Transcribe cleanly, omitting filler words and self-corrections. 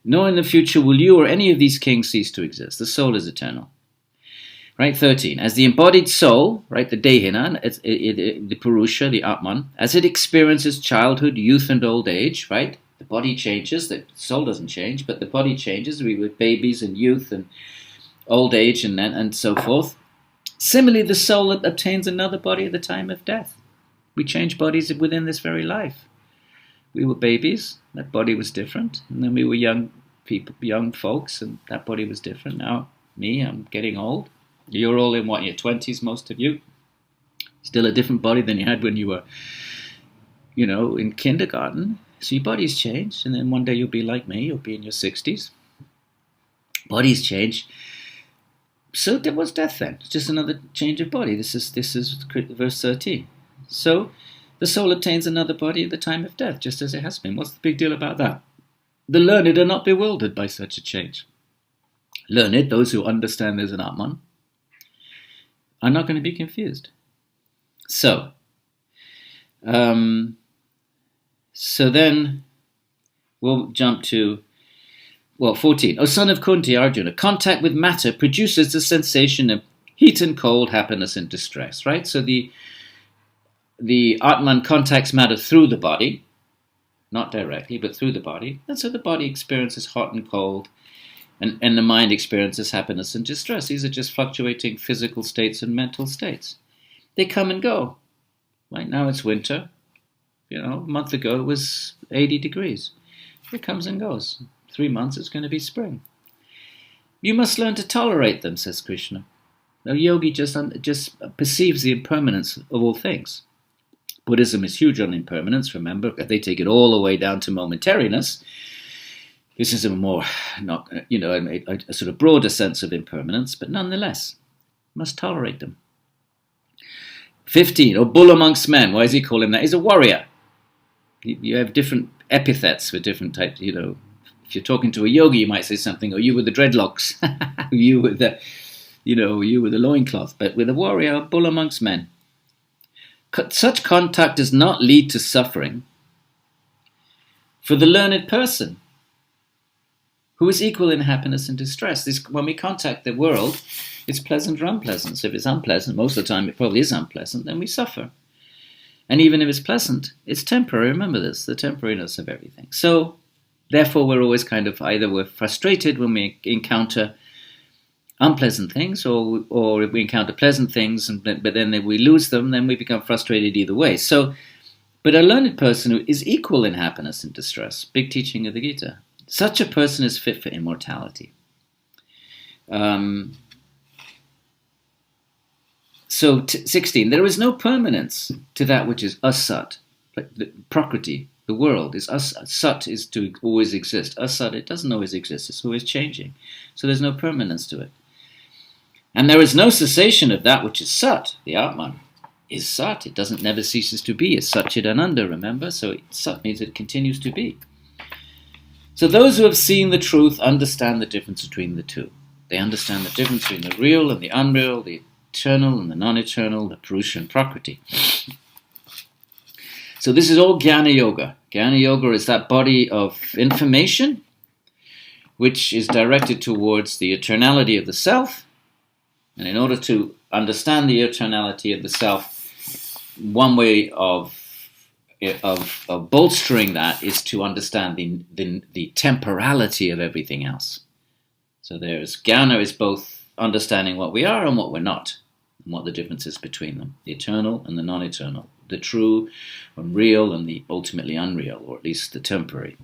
nor in the future will you or any of these kings cease to exist. The soul is eternal. Right, 13. As the embodied soul, right, the dehina, the purusha, the atman, as it experiences childhood, youth, and old age, right, the body changes, the soul doesn't change, but the body changes. We were babies and youth and old age and so forth. Similarly, the soul obtains another body at the time of death. We change bodies within this very life. We were babies, that body was different. And then we were young people, young folks, and that body was different. Now, me, I'm getting old. You're all in what, your 20s, most of you? Still a different body than you had when you were, in kindergarten. So your body's changed, and then one day you'll be like me, you'll be in your 60s. Bodies change. So there was death then. It's just another change of body. This is verse 13. So the soul obtains another body at the time of death, just as it has been. What's the big deal about that? The learned are not bewildered by such a change. Learned, those who understand there's an Atman, are not going to be confused. So then we'll jump to, 14. O son of Kuntī, Arjuna, contact with matter produces the sensation of heat and cold, happiness and distress, right? So the Atman contacts matter through the body, not directly, but through the body. And so the body experiences hot and cold, and the mind experiences happiness and distress. These are just fluctuating physical states and mental states. They come and go. Right now it's winter. A month ago it was 80 degrees. It comes and goes. 3 months it's going to be spring. You must learn to tolerate them, says Krishna. The yogi just perceives the impermanence of all things. Buddhism is huge on impermanence, remember. They take it all the way down to momentariness. This is a more, a sort of broader sense of impermanence, but nonetheless, must tolerate them. 15, or bull amongst men. Why does he call him that? He's a warrior. You have different epithets for different types. If you're talking to a yogi, you might say something, you with the dreadlocks, you with the loincloth. But with a warrior, a bull amongst men. Such contact does not lead to suffering for the learned person, who is equal in happiness and distress. When we contact the world, it's pleasant or unpleasant. So if it's unpleasant, most of the time it probably is unpleasant, then we suffer. And even if it's pleasant, it's temporary. Remember this, the temporariness of everything. So, therefore, we're always either we're frustrated when we encounter unpleasant things, or if we encounter pleasant things, but then we lose them, then we become frustrated either way. So, but a learned person who is equal in happiness and distress, big teaching of the Gita, such a person is fit for immortality. So 16, there is no permanence to that which is asat, like the prakriti, the world is asat. Sat is to always exist. Asat, it doesn't always exist. It's always changing. So there's no permanence to it. And there is no cessation of that which is sat. The Atman is sat. It never ceases to be. It's satchidananda, remember? So sat means it continues to be. So those who have seen the truth understand the difference between the two. They understand the difference between the real and the unreal, the eternal and the non-eternal, the purusha and prakriti. So this is all Jnana Yoga. Jnana Yoga is that body of information which is directed towards the eternality of the self. And in order to understand the eternality of the self, one way of bolstering that is to understand the temporality of everything else. So there's jnana is both understanding what we are and what we're not, and what the difference is between them, the eternal and the non-eternal, the true and real and the ultimately unreal, or at least the temporary.